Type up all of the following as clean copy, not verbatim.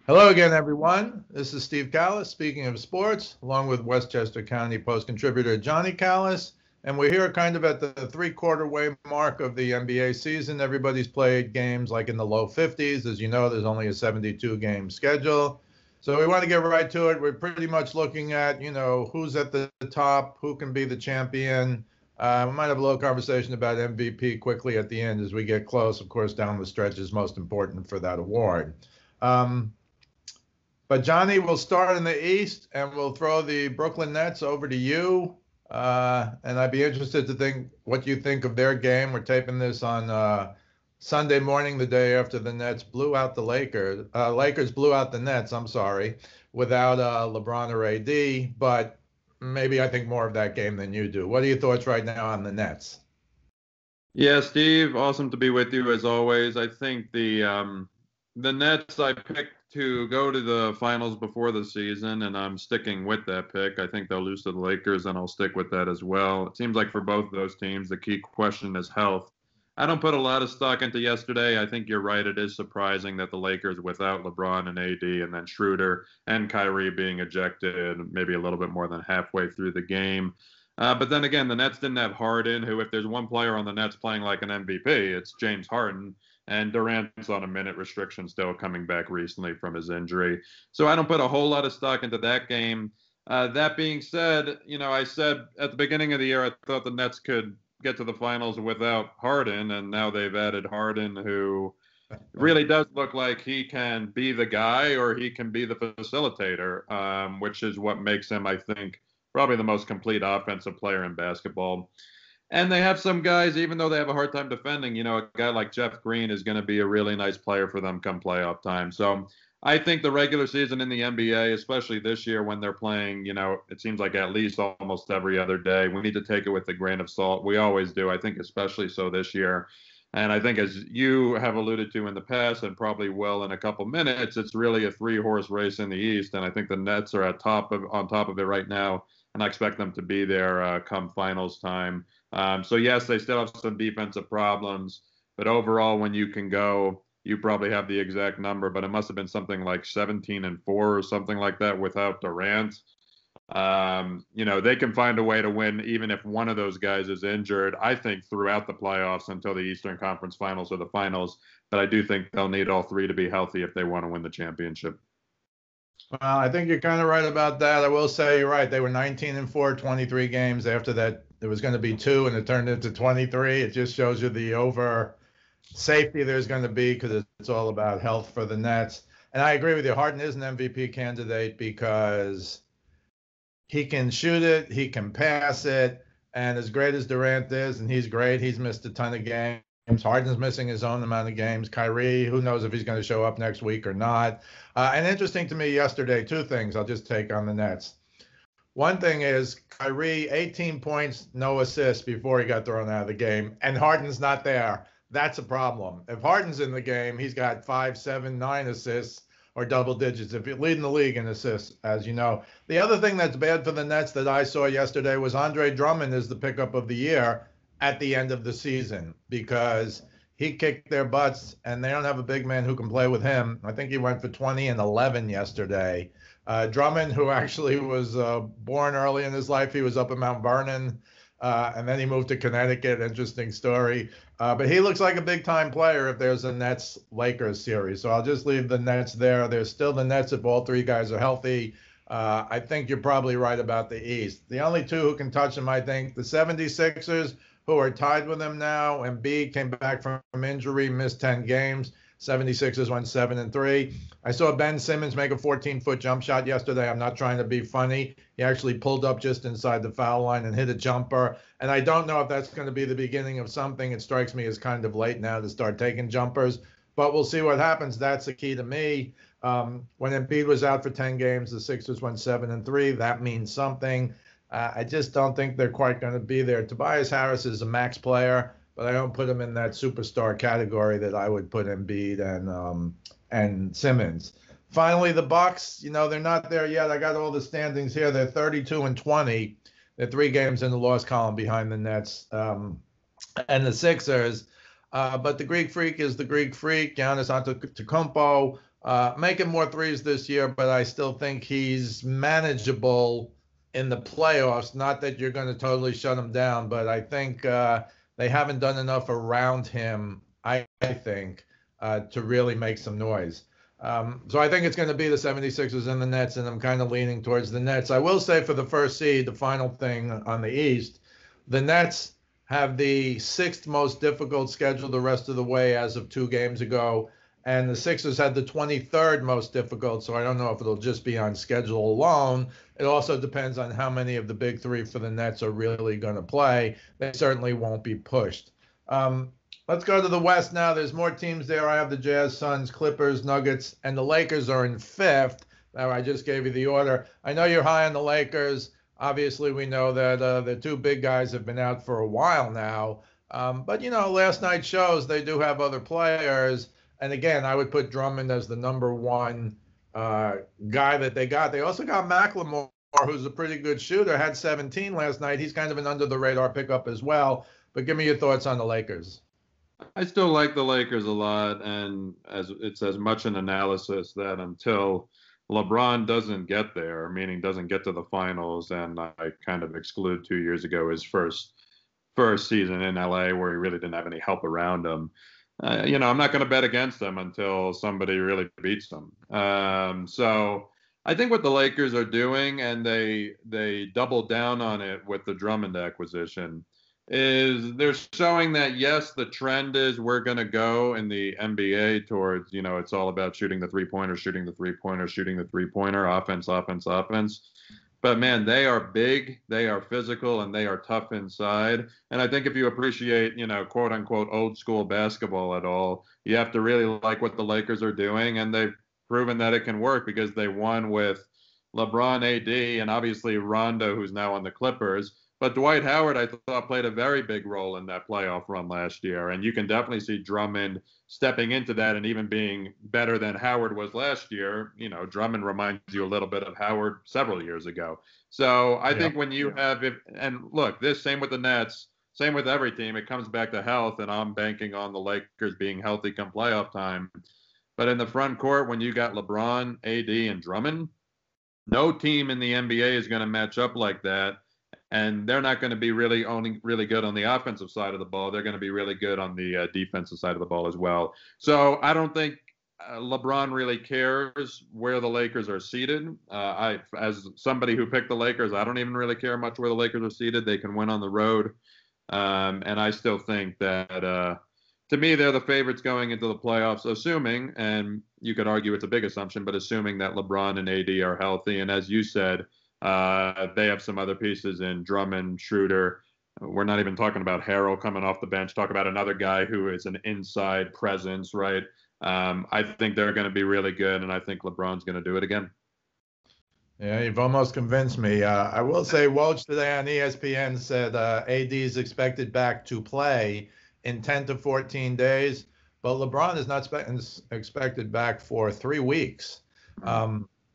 Hello again, everyone. This is Steve Kallas, speaking of sports, along with Westchester County Post contributor Johnnie Kallas. And we're here kind of at the three-quarter way mark of the NBA season. Everybody's played games like in the low 50s. As you know, there's only a 72-game schedule. So we want to get right to it. We're pretty much looking at, who's at the top, who can be the champion. We might have a little conversation about MVP quickly at the end as we get close. Of course, down the stretch is most important for that award. But Johnny, we'll start in the East, and we'll throw the Brooklyn Nets over to you. And I'd be interested to think what you think of their game. We're taping this on Sunday morning, the day after the Nets blew out the Lakers. Lakers blew out the Nets, I'm sorry, without LeBron or AD. But maybe I think more of that game than you do. What are your thoughts right now on the Nets? Yeah, Steve, awesome to be with you as always. I think the Nets I picked to go to the finals before the season, and I'm sticking with that pick. I think they'll lose to the Lakers, and I'll stick with that as well. It seems like for both of those teams, the key question is health. I don't put a lot of stock into yesterday. I think you're right. It is surprising that the Lakers, without LeBron and AD, and then Schroeder and Kyrie being ejected maybe a little bit more than halfway through the game. But then again, the Nets didn't have Harden, who, if there's one player on the Nets playing like an MVP, it's James Harden. And Durant's on a minute restriction still, coming back recently from his injury. So I don't put a whole lot of stock into that game. That being said, I said at the beginning of the year I thought the Nets could get to the finals without Harden, and now they've added Harden, who really does look like he can be the guy or he can be the facilitator, which is what makes him, I think, probably the most complete offensive player in basketball. And they have some guys, even though they have a hard time defending, a guy like Jeff Green is going to be a really nice player for them come playoff time. So I think the regular season in the NBA, especially this year when they're playing, it seems like at least almost every other day, we need to take it with a grain of salt. We always do. I think especially so this year. And I think, as you have alluded to in the past and probably will in a couple minutes, it's really a three-horse race in the East. And I think the Nets are on top of it right now. And I expect them to be there come finals time. So yes, they still have some defensive problems, but overall, when you can go, you probably have the exact number, but it must have been something like 17-4 or something like that without Durant. They can find a way to win even if one of those guys is injured, I think, throughout the playoffs until the Eastern Conference Finals or the finals. But I do think they'll need all three to be healthy if they want to win the championship. Well, I think you're kind of right about that. I will say you're right. They were 19-4, 23 games. After that, there was going to be 2, and it turned into 23. It just shows you the over safety there's going to be because it's all about health for the Nets. And I agree with you. Harden is an MVP candidate because he can shoot it, he can pass it, and as great as Durant is, and he's great, he's missed a ton of games. Harden's missing his own amount of games. Kyrie, who knows if he's going to show up next week or not. And interesting to me yesterday, 2 things I'll just take on the Nets. One thing is Kyrie, 18 points, no assists before he got thrown out of the game, and Harden's not there. That's a problem. If Harden's in the game, he's got 5, 7, 9 assists or double digits. If you're leading the league in assists, as you know. The other thing that's bad for the Nets that I saw yesterday was Andre Drummond is the pickup of the year at the end of the season because he kicked their butts and they don't have a big man who can play with him. I think he went for 20 and 11 yesterday. Drummond, who actually was born early in his life, he was up in Mount Vernon, and then he moved to Connecticut. Interesting story. But he looks like a big-time player if there's a Nets-Lakers series. So I'll just leave the Nets there. There's still the Nets if all 3 guys are healthy. I think you're probably right about the East. The only 2 who can touch them, I think, the 76ers, who are tied with them now. Embiid came back from injury, missed 10 games. 76ers went 7-3. I saw Ben Simmons make a 14-foot jump shot yesterday. I'm not trying to be funny. He actually pulled up just inside the foul line and hit a jumper. And I don't know if that's going to be the beginning of something. It strikes me as kind of late now to start taking jumpers. But we'll see what happens. That's the key to me. When Embiid was out for 10 games, the Sixers went 7-3. That means something. I just don't think they're quite going to be there. Tobias Harris is a max player, but I don't put him in that superstar category that I would put Embiid and Simmons. Finally, the Bucks, they're not there yet. I got all the standings here. They're 32-20. They're 3 games in the loss column behind the Nets and the Sixers. But the Greek Freak is the Greek Freak. Giannis Antetokounmpo making more threes this year, but I still think he's manageable in the playoffs. Not that you're going to totally shut him down, but I think they haven't done enough around him, I think, to really make some noise. So I think it's going to be the 76ers and the Nets, and I'm kind of leaning towards the Nets. I will say for the first seed, the final thing on the East, the Nets have the sixth most difficult schedule the rest of the way as of 2 games ago. And the Sixers had the 23rd most difficult, so I don't know if it'll just be on schedule alone. It also depends on how many of the big three for the Nets are really going to play. They certainly won't be pushed. Let's go to the West now. There's more teams there. I have the Jazz, Suns, Clippers, Nuggets, and the Lakers are in fifth. Now, I just gave you the order. I know you're high on the Lakers. Obviously, we know that the two big guys have been out for a while now. But, last night shows they do have other players. And again, I would put Drummond as the number one guy that they got. They also got McLemore, who's a pretty good shooter, had 17 last night. He's kind of an under-the-radar pickup as well. But give me your thoughts on the Lakers. I still like the Lakers a lot, and it's as much an analysis that until LeBron doesn't get there, meaning doesn't get to the finals, and I kind of exclude 2 years ago his first season in LA where he really didn't have any help around him. I'm not going to bet against them until somebody really beats them. So I think what the Lakers are doing, and they double down on it with the Drummond acquisition, is they're showing that, yes, the trend is we're going to go in the NBA towards, it's all about shooting the three-pointer, shooting the three-pointer, shooting the three-pointer, offense, offense, offense. But, man, they are big, they are physical, and they are tough inside. And I think if you appreciate, quote-unquote old-school basketball at all, you have to really like what the Lakers are doing. And they've proven that it can work because they won with LeBron, AD, and obviously Rondo, who's now on the Clippers. But Dwight Howard, I thought, played a very big role in that playoff run last year. And you can definitely see Drummond stepping into that and even being better than Howard was last year. Drummond reminds you a little bit of Howard several years ago. So I think when you have it, and look, this same with the Nets, same with every team, it comes back to health. And I'm banking on the Lakers being healthy come playoff time. But in the front court, when you got LeBron, AD, and Drummond, no team in the NBA is going to match up like that. And they're not going to be really good on the offensive side of the ball. They're going to be really good on the defensive side of the ball as well. So I don't think LeBron really cares where the Lakers are seated. As somebody who picked the Lakers, I don't even really care much where the Lakers are seated. They can win on the road. And I still think that, to me, they're the favorites going into the playoffs, assuming, and you could argue it's a big assumption, but assuming that LeBron and AD are healthy. And as you said, they have some other pieces in Drummond, Schroeder. We're not even talking about Harrell coming off the bench. Talk about another guy who is an inside presence, right? I think they're going to be really good, and I think LeBron's going to do it again. Yeah, you've almost convinced me. I will say Woj today on ESPN said AD is expected back to play in 10 to 14 days, but LeBron is not expected back for 3 weeks.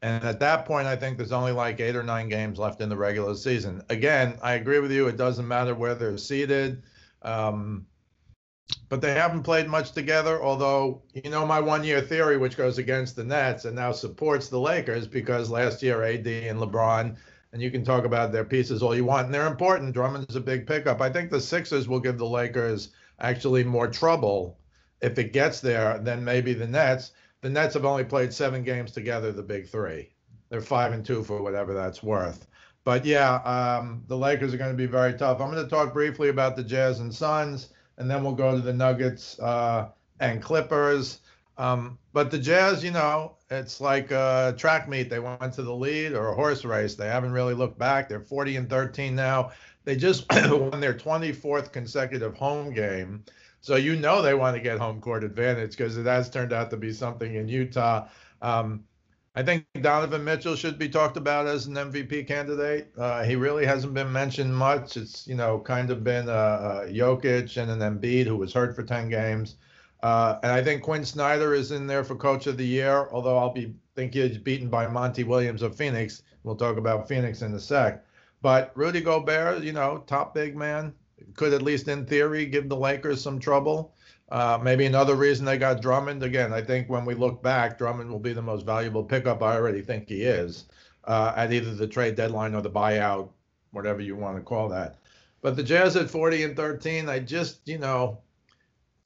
And at that point, I think there's only like 8 or 9 games left in the regular season. Again, I agree with you. It doesn't matter where they're seated. But they haven't played much together, although, my one-year theory, which goes against the Nets and now supports the Lakers, because last year AD and LeBron, and you can talk about their pieces all you want, and they're important. Drummond is a big pickup. I think the Sixers will give the Lakers actually more trouble if it gets there than maybe the Nets. The Nets have only played 7 games together, the big three. They're 5-2 for whatever that's worth. But yeah, the Lakers are going to be very tough. I'm going to talk briefly about the Jazz and Suns, and then we'll go to the Nuggets and Clippers. But the Jazz, it's like a track meet. They went to the lead, or a horse race. They haven't really looked back. They're 40-13 now. They just won their 24th consecutive home game. So they want to get home court advantage because it has turned out to be something in Utah. I think Donovan Mitchell should be talked about as an MVP candidate. He really hasn't been mentioned much. It's, kind of been Jokic and an Embiid who was hurt for 10 games. And I think Quinn Snyder is in there for Coach of the Year, although think he's beaten by Monty Williams of Phoenix. We'll talk about Phoenix in a sec. But Rudy Gobert, top big man, could at least in theory give the Lakers some trouble. Maybe another reason they got Drummond. Again, I think when we look back, Drummond will be the most valuable pickup. I already think he is at either the trade deadline or the buyout, whatever you want to call that. But the Jazz at 40 and 13, I just, do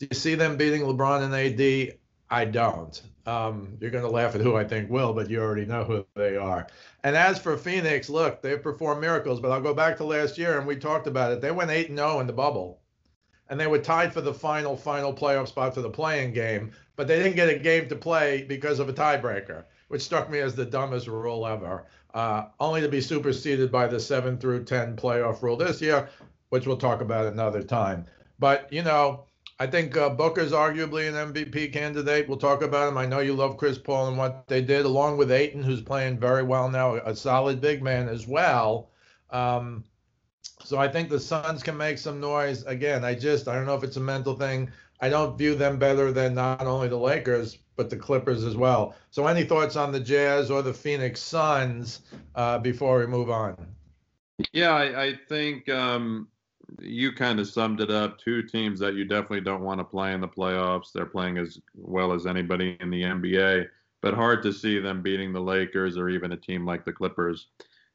you see them beating LeBron and AD? I don't. You're going to laugh at who I think will, but you already know who they are. And as for Phoenix, look, they've performed miracles, but I'll go back to last year, and we talked about it. They went 8-0 in the bubble, and they were tied for the final playoff spot for the play-in game, but they didn't get a game to play because of a tiebreaker, which struck me as the dumbest rule ever, only to be superseded by the 7 through 10 playoff rule this year, which we'll talk about another time. But, I think Booker's arguably an MVP candidate. We'll talk about him. I know you love Chris Paul and what they did, along with Ayton, who's playing very well now, a solid big man as well. So I think the Suns can make some noise. Again, I don't know if it's a mental thing. I don't view them better than not only the Lakers, but the Clippers as well. So any thoughts on the Jazz or the Phoenix Suns before we move on? Yeah, I think you kind of summed it up. Two teams that you definitely don't want to play in the playoffs. They're playing as well as anybody in the NBA, but hard to see them beating the Lakers or even a team like the Clippers.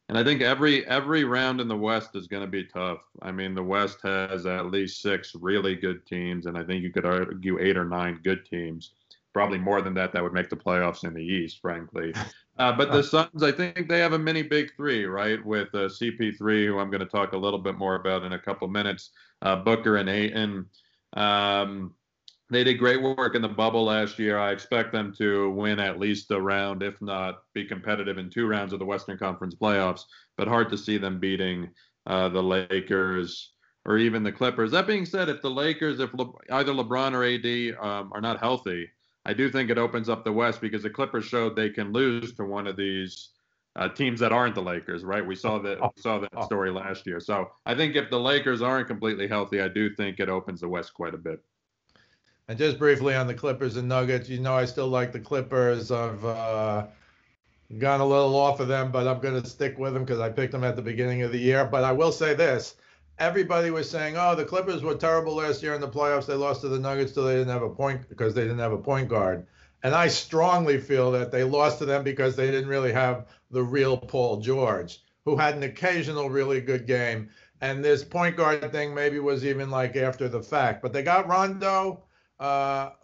And I think every round in the West is going to be tough. I mean, the West has at least 6 really good teams, and I think you could argue 8 or 9 good teams. Probably more than that would make the playoffs in the East, frankly. But the Suns, I think they have a mini big three, right? With CP3, who I'm going to talk a little bit more about in a couple minutes, Booker and Ayton. They did great work in the bubble last year. I expect them to win at least a round, if not be competitive in 2 rounds of the Western Conference playoffs. But hard to see them beating the Lakers or even the Clippers. That being said, if the Lakers, either LeBron or AD are not healthy, I do think it opens up the West because the Clippers showed they can lose to one of these teams that aren't the Lakers, right? We saw that story last year. So I think if the Lakers aren't completely healthy, I do think it opens the West quite a bit. And just briefly on the Clippers and Nuggets, I still like the Clippers. I've gone a little off of them, but I'm going to stick with them because I picked them at the beginning of the year. But I will say this. Everybody was saying, oh, the Clippers were terrible last year in the playoffs. They lost to the Nuggets because they didn't have a point guard. And I strongly feel that they lost to them because they didn't really have the real Paul George, who had an occasional really good game. And this point guard thing maybe was even like after the fact. But they got Rondo,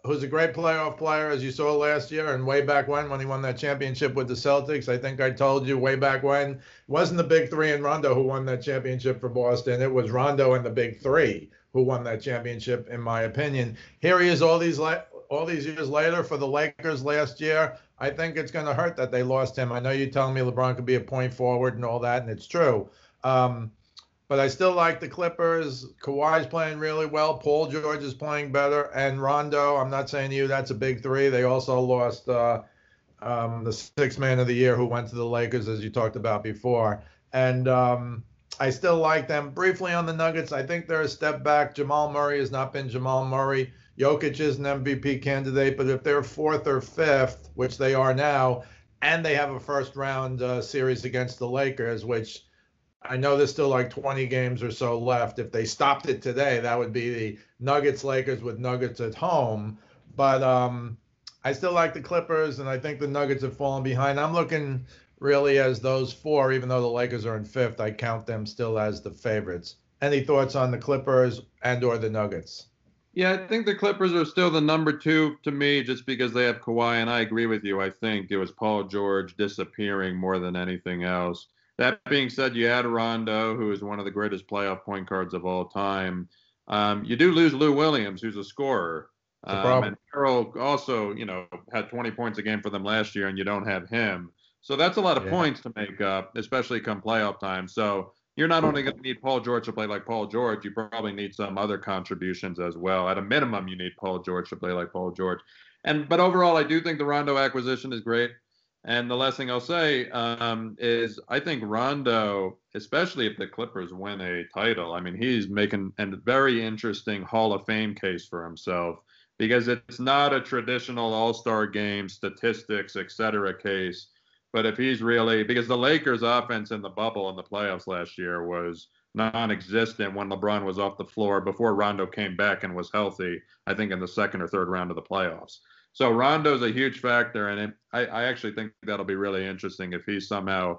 who's a great playoff player, as you saw last year, and way back when he won that championship with the Celtics. I think I told you way back when, it wasn't the big three and Rondo who won that championship for Boston. It was Rondo and the big three who won that championship, in my opinion. Here he is all these years later for the Lakers last year. I think it's going to hurt that they lost him. I know you're telling me LeBron could be a point forward and all that, and it's true. But I still like the Clippers. Kawhi's playing really well. Paul George is playing better. And Rondo, I'm not saying to you that's a big three. They also lost the 6th man of the year who went to the Lakers, as you talked about before. And I still like them. Briefly on the Nuggets, I think they're a step back. Jamal Murray has not been Jamal Murray. Jokic is an MVP candidate. But if they're 4th or 5th, which they are now, and they have a first-round series against the Lakers, which – I know there's still like 20 games or so left. If they stopped it today, that would be the Nuggets-Lakers with Nuggets at home. But I still like the Clippers, and I think the Nuggets have fallen behind. I'm looking really as those 4, even though the Lakers are in 5th. I count them still as the favorites. Any thoughts on the Clippers and or the Nuggets? Yeah, I think the Clippers are still the number 2 to me just because they have Kawhi, and I agree with you. I think it was Paul George disappearing more than anything else. That being said, you had Rondo, who is one of the greatest playoff point guards of all time. You do lose Lou Williams, who's a scorer. And Harold also, had 20 points a game for them last year, and you don't have him. So that's a lot of points to make up, especially come playoff time. So you're not only going to need Paul George to play like Paul George, you probably need some other contributions as well. At a minimum, you need Paul George to play like Paul George. But overall, I do think the Rondo acquisition is great. And the last thing I'll say is I think Rondo, especially if the Clippers win a title, I mean, he's making a very interesting Hall of Fame case for himself because it's not a traditional all-star game, statistics, et cetera case. But if he's really – because the Lakers' offense in the bubble in the playoffs last year was non-existent when LeBron was off the floor before Rondo came back and was healthy, I think in the second or third round of the playoffs. So Rondo's a huge factor, and I actually think that'll be really interesting if he somehow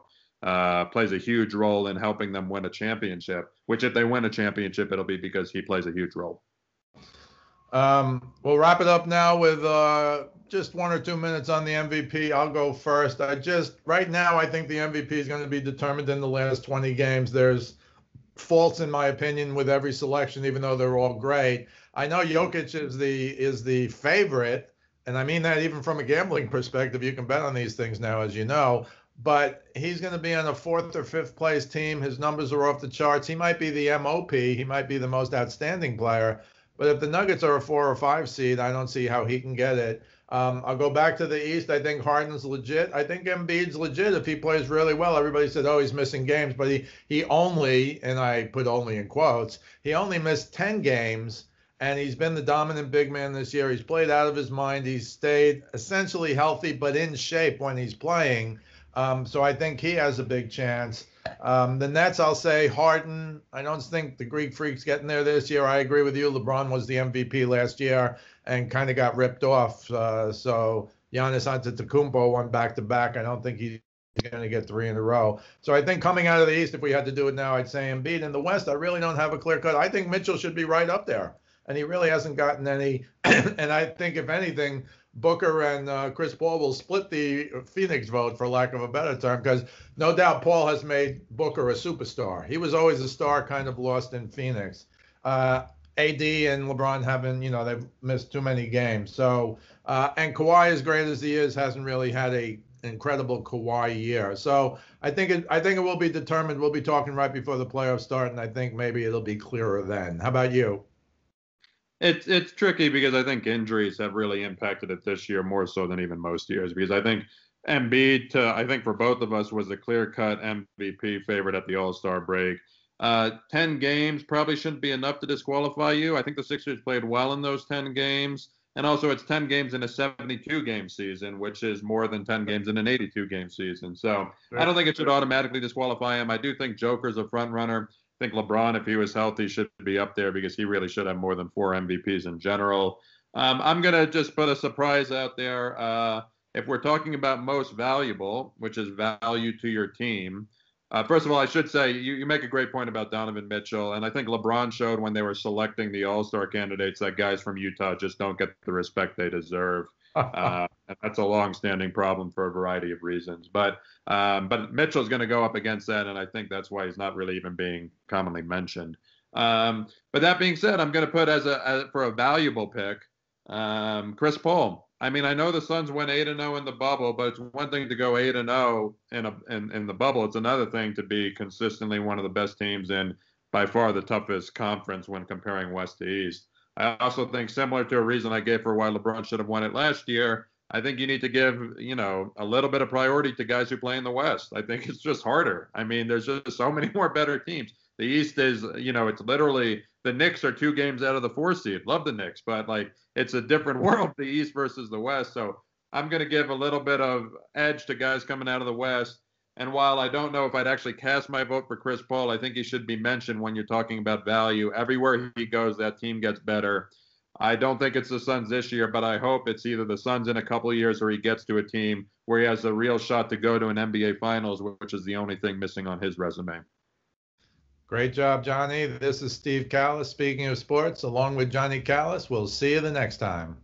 plays a huge role in helping them win a championship, which if they win a championship, it'll be because he plays a huge role. We'll wrap it up now with just 1 or 2 minutes on the MVP. I'll go first. Right now, I think the MVP is going to be determined in the last 20 games. There's faults, in my opinion, with every selection, even though they're all great. I know Jokic is the favorite, and I mean that even from a gambling perspective. You can bet on these things now, as you know. But he's going to be on a 4th or 5th place team. His numbers are off the charts. He might be the MOP. He might be the most outstanding player. But if the Nuggets are a 4 or 5 seed, I don't see how he can get it. I'll go back to the East. I think Harden's legit. I think Embiid's legit if he plays really well. Everybody said, oh, he's missing games, but he only, and I put only in quotes, he only missed 10 games, and he's been the dominant big man this year. He's played out of his mind. He's stayed essentially healthy, but in shape when he's playing. So I think he has a big chance. The Nets, I'll say Harden. I don't think the Greek Freak's getting there this year. I agree with you. LeBron was the MVP last year and kind of got ripped off. So Giannis Antetokounmpo won back-to-back. I don't think he's going to get 3 in a row. So I think coming out of the East, if we had to do it now, I'd say Embiid. In the West, I really don't have a clear cut. I think Mitchell should be right up there, and he really hasn't gotten any. And I think, if anything, Booker and Chris Paul will split the Phoenix vote, for lack of a better term, because no doubt Paul has made Booker a superstar. He was always a star, kind of lost in Phoenix. AD and LeBron haven't, they've missed too many games. So, and Kawhi, as great as he is, hasn't really had a incredible Kawhi year. So I think it will be determined. We'll be talking right before the playoffs start, and I think maybe it'll be clearer then. How about you? It's tricky because I think injuries have really impacted it this year more so than even most years, because I think Embiid, I think for both of us, was a clear-cut MVP favorite at the All-Star break. 10 games probably shouldn't be enough to disqualify you. I think the Sixers played well in those 10 games. And also, it's 10 games in a 72-game season, which is more than 10 games in an 82-game season. So I don't think it should automatically disqualify him. I do think Joker's a front runner. I think LeBron, if he was healthy, should be up there because he really should have more than 4 MVPs in general. I'm going to just put a surprise out there. If we're talking about most valuable, which is value to your team, first of all, I should say you make a great point about Donovan Mitchell, and I think LeBron showed when they were selecting the All-Star candidates that guys from Utah just don't get the respect they deserve. And that's a long-standing problem for a variety of reasons. But Mitchell's going to go up against that, and I think that's why he's not really even being commonly mentioned. But that being said, I'm going to put for a valuable pick, Chris Paul. I mean, I know the Suns went 8-0 in the bubble, but it's one thing to go 8-0 in the bubble. It's another thing to be consistently one of the best teams in by far the toughest conference when comparing West to East. I also think, similar to a reason I gave for why LeBron should have won it last year, I think you need to give, a little bit of priority to guys who play in the West. I think it's just harder. I mean, there's just so many more better teams. The East is, it's literally the Knicks are 2 games out of the 4 seed. Love the Knicks, but it's a different world, the East versus the West. So I'm going to give a little bit of edge to guys coming out of the West. And while I don't know if I'd actually cast my vote for Chris Paul, I think he should be mentioned when you're talking about value. Everywhere he goes, that team gets better. I don't think it's the Suns this year, but I hope it's either the Suns in a couple of years or he gets to a team where he has a real shot to go to an NBA Finals, which is the only thing missing on his resume. Great job, Johnny. This is Steve Kallas, speaking of sports, along with Johnnie Kallas. We'll see you the next time.